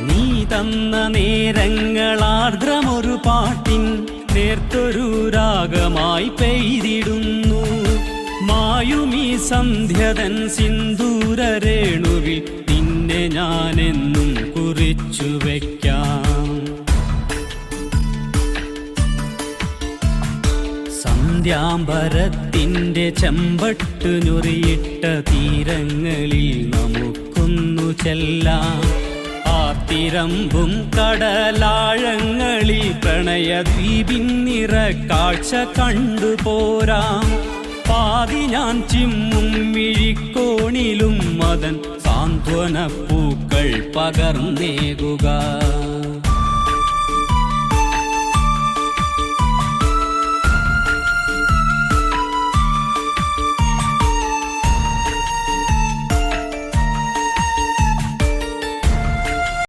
നീ തന്ന നേരങ്ങളാർദ്രമൊരു പാട്ടിൻ നേർത്തൊരു രാഗമായി പെയ്തിടുന്നു. മായുമീ സന്ധ്യതൻ സിന്ദൂരരേണുവിൽ നിന്നെ ഞാനെന്നും കുറിച്ചു വയ്ക്കാം. സന്ധ്യാംബരത്തിൻ്റെ ചെമ്പട്ടു ഞൊറിയിട്ട തീരങ്ങളിൽ നമുക്കൊന്നു ചെല്ലാം. ആർത്തിരമ്പും കടലാഴങ്ങളിൽ പ്രണയദ്വീപിൻ നിറക്കാഴ്ച കണ്ടുപോരാം. പാതി ഞാൻ ചിമ്മും മിഴിക്കോണിലും മതൻ സാന്ത്വന പൂക്കൾ പകർന്നേകുക.